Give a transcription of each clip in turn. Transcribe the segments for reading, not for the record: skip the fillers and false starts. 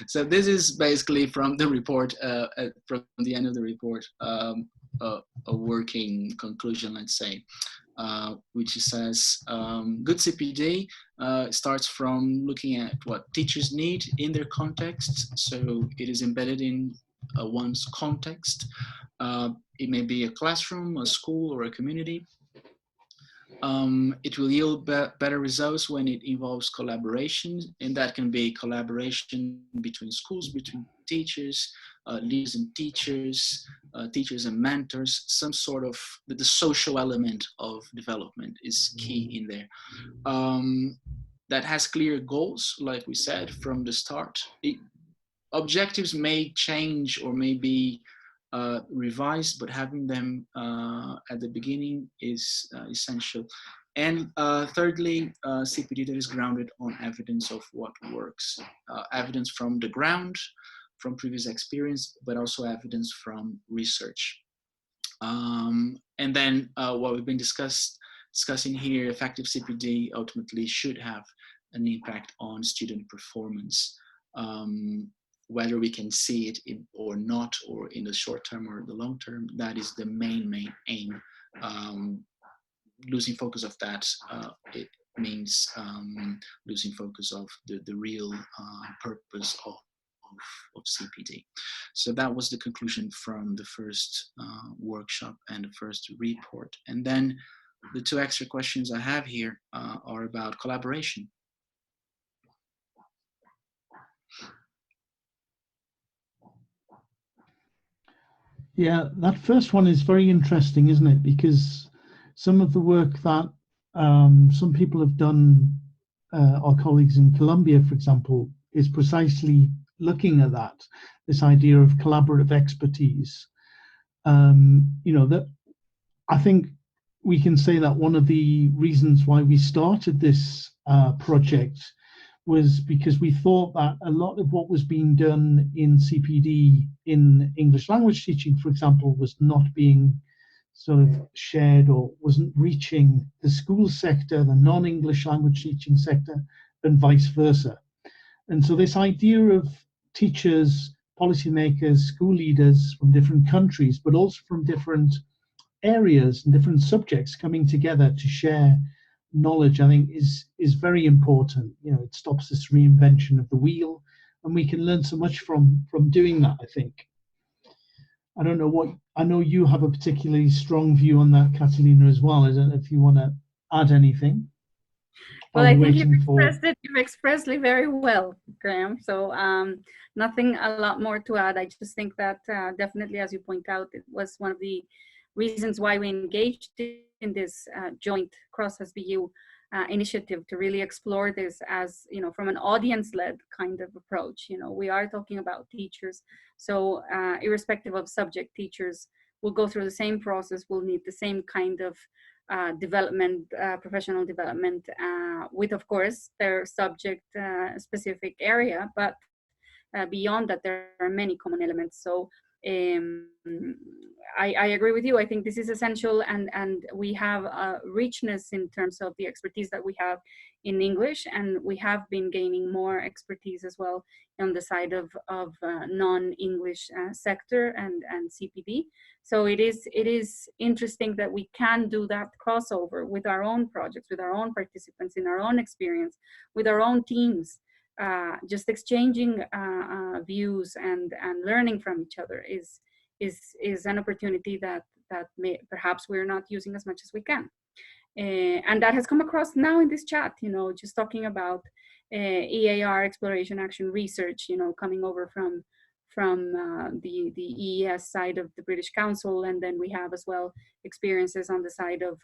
So this is basically from the report, from the end of the report, a working conclusion, let's say, which says good CPD starts from looking at what teachers need in their context. So it is embedded in one's context. It may be a classroom, a school, or a community. It will yield better results when it involves collaboration, and that can be collaboration between schools, between teachers, leaders and teachers, teachers and mentors. Some sort of the social element of development is key in there. That has clear goals, like we said from the start. Objectives may change or may be revised, but having them at the beginning is essential. And thirdly, CPD that is grounded on evidence of what works. Evidence from the ground, from previous experience, but also evidence from research. And then what we've been discussing here, effective CPD ultimately should have an impact on student performance. Whether we can see it or not, or in the short term or the long term, that is the main aim. Losing focus of that, it means losing focus of the real purpose of CPD. So that was the conclusion from the first workshop and the first report. And then the two extra questions I have here are about collaboration. Yeah, that first one is very interesting, isn't it? Because some of the work that some people have done, our colleagues in Colombia, for example, is precisely looking at that, this idea of collaborative expertise. That I think we can say that one of the reasons why we started this project was because we thought that a lot of what was being done in CPD in English language teaching, for example, was not being sort of shared or wasn't reaching the school sector, the non-English language teaching sector, and vice versa. And so this idea of teachers, policymakers, school leaders from different countries, but also from different areas and different subjects coming together to share knowledge, I think is very important. It stops this reinvention of the wheel, and we can learn so much from doing that, I think. I don't know I know you have a particularly strong view on that, Catalina, as well. I don't know if you want to add anything. Well, I think you've expressed it very well, Graham. So nothing a lot more to add. I just think that definitely, as you point out, it was one of the reasons why we engaged in this joint cross-SBU initiative to really explore this as, from an audience-led kind of approach. We are talking about teachers. So irrespective of subject, teachers will go through the same process, will need the same kind of development, professional development, with, of course, their subject specific area, but beyond that, there are many common elements. So I agree with you. I think this is essential, and we have a richness in terms of the expertise that we have in English, and we have been gaining more expertise as well on the side of non-English sector and CPD. So it is interesting that we can do that crossover with our own projects, with our own participants, in our own experience, with our own teams. Just exchanging views and learning from each other is an opportunity that perhaps we're not using as much as we can. And that has come across now in this chat, just talking about EAR, exploration, action, research, coming over from the EES side of the British Council, and then we have as well experiences on the side of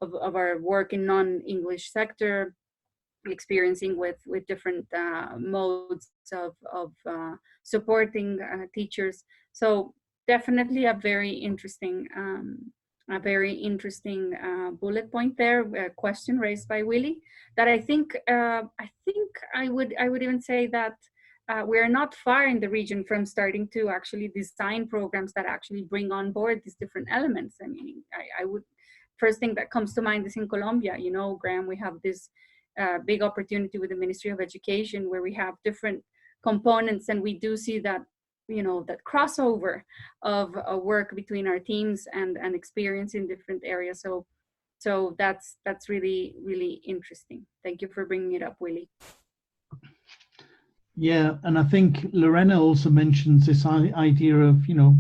our work in non-English sector, experiencing with different modes of supporting teachers. So definitely a very interesting bullet point there, a question raised by Willy, that I think I would even say that we're not far in the region from starting to actually design programs that actually bring on board these different elements. I mean, I would, first thing that comes to mind is in Colombia, Graham, we have this big opportunity with the Ministry of Education, where we have different components, and we do see that, you know, that crossover of work between our teams and experience in different areas. So that's really, really interesting. Thank you for bringing it up, Willy. Yeah, and I think Lorena also mentions this idea of, you know,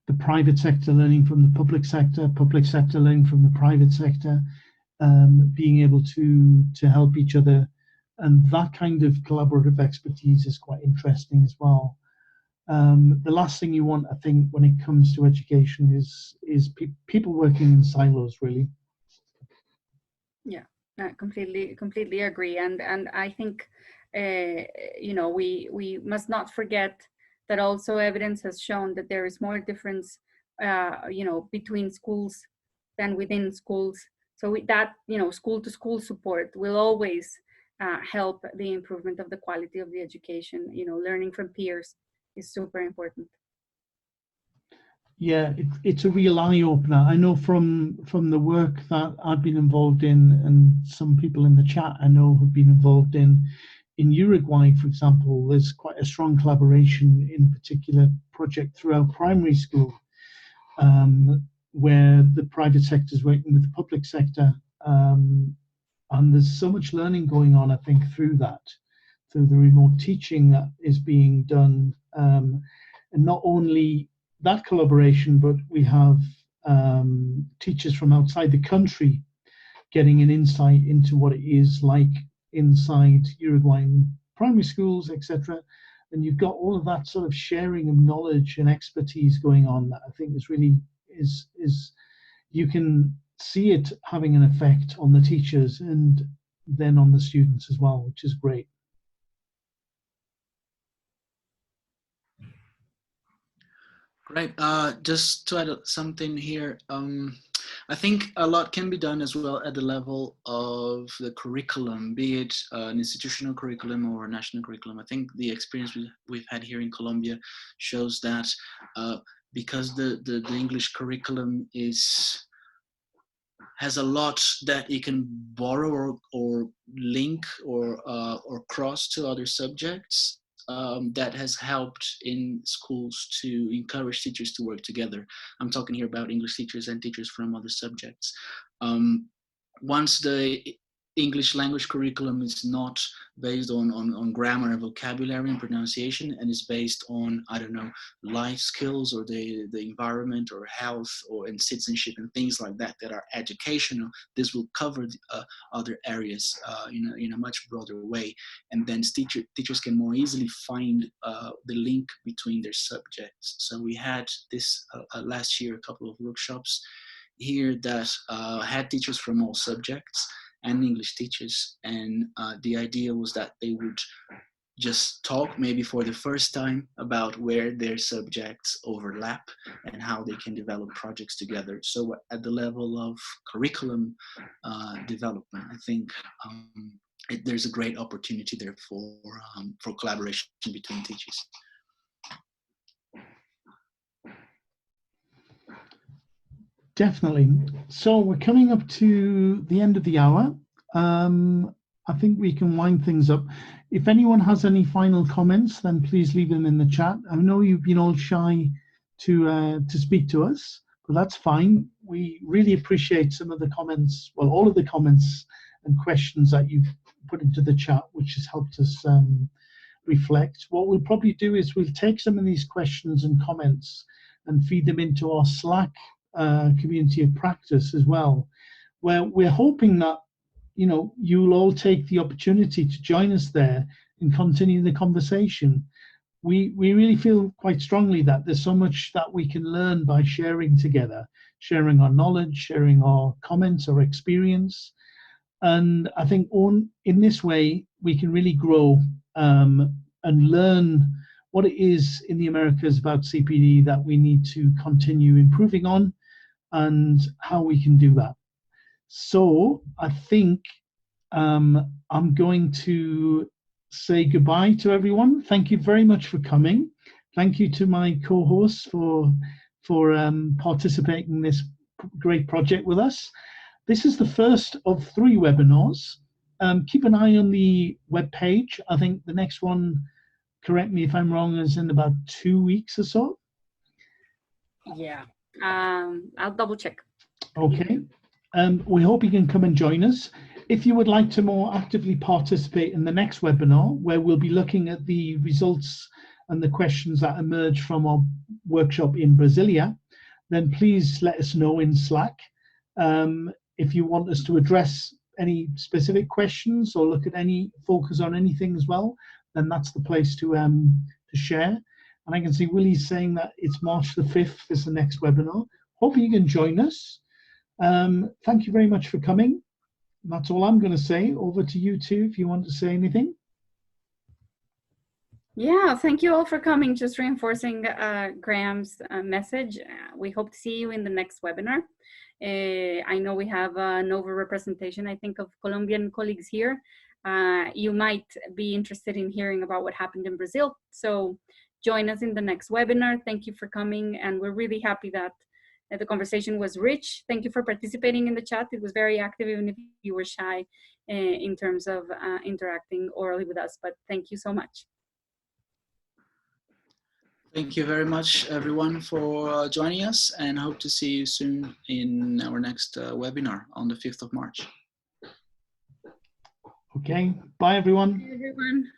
the private sector learning from the public sector learning from the private sector, being able to help each other, and that kind of collaborative expertise is quite interesting as well. The last thing you want, I think, when it comes to education is people working in silos, really. Yeah, I completely agree, and I think you know, we must not forget that also evidence has shown that there is more difference, you know, between schools than within schools. So that, you know, school to school support will always help the improvement of the quality of the education. You know, learning from peers is super important. Yeah, it's a real eye opener. I know from the work that I've been involved in, and some people in the chat I know have been involved in Uruguay, for example. There's quite a strong collaboration in a particular project throughout primary school, where the private sector is working with the public sector, and there's so much learning going on, I think, through the remote teaching that is being done, and not only that collaboration, but we have teachers from outside the country getting an insight into what it is like inside Uruguayan primary schools, etc. And you've got all of that sort of sharing of knowledge and expertise going on that I think is really is you can see it having an effect on the teachers and then on the students as well, which is great. Great. Just to add something here, I think a lot can be done as well at the level of the curriculum, be it an institutional curriculum or a national curriculum. I think the experience we've had here in Colombia shows that because the English curriculum has a lot that it can borrow or link or cross to other subjects. That has helped in schools to encourage teachers to work together. I'm talking here about English teachers and teachers from other subjects. Once the English language curriculum is not based on grammar and vocabulary and pronunciation, and is based on, I don't know, life skills or the environment or health and citizenship and things like that that are educational, this will cover other areas in a much broader way. And then teachers can more easily find the link between their subjects. So we had this last year, a couple of workshops here that had teachers from all subjects and English teachers, and the idea was that they would just talk maybe for the first time about where their subjects overlap and how they can develop projects together. So at the level of curriculum development, I think there's a great opportunity there for collaboration between teachers. Definitely. So we're coming up to the end of the hour. I think we can wind things up. If anyone has any final comments, then please leave them in the chat. I know you've been all shy to speak to us, but that's fine. We really appreciate some of the comments, well, all of the comments and questions that you've put into the chat, which has helped us reflect. What we'll probably do is we'll take some of these questions and comments and feed them into our Slack community of practice as well, where we're hoping that, you know, you'll all take the opportunity to join us there and continue the conversation. We really feel quite strongly that there's so much that we can learn by sharing together, sharing our knowledge, sharing our comments, our experience. And I think in this way, we can really grow and learn what it is in the Americas about CPD that we need to continue improving on and how we can do that. So I think I'm going to say goodbye to everyone. Thank you very much for coming. Thank you to my co-hosts for participating in this great project with us. This is the first of 3 webinars. Keep an eye on the webpage. I think the next one correct me if I'm wrong, is in about 2 weeks or so. Yeah, I'll double check. Okay. We hope you can come and join us. If you would like to more actively participate in the next webinar, where we'll be looking at the results and the questions that emerge from our workshop in Brasilia, then please let us know in Slack. If you want us to address any specific questions or look at any focus on anything as well, then that's the place to share. And I can see Willy's saying that it's March the 5th is the next webinar. Hope you can join us. Thank you very much for coming. That's all I'm going to say. Over to you two if you want to say anything. Yeah, thank you all for coming. Just reinforcing Graham's message. We hope to see you in the next webinar. I know we have an overrepresentation, I think, of Colombian colleagues here. You might be interested in hearing about what happened in Brazil. So join us in the next webinar. Thank you for coming. And we're really happy that the conversation was rich. Thank you for participating in the chat. It was very active, even if you were shy in terms of interacting orally with us. But thank you so much. Thank you very much, everyone, for joining us, and hope to see you soon in our next webinar on the 5th of March. Okay, bye everyone. Bye, everyone.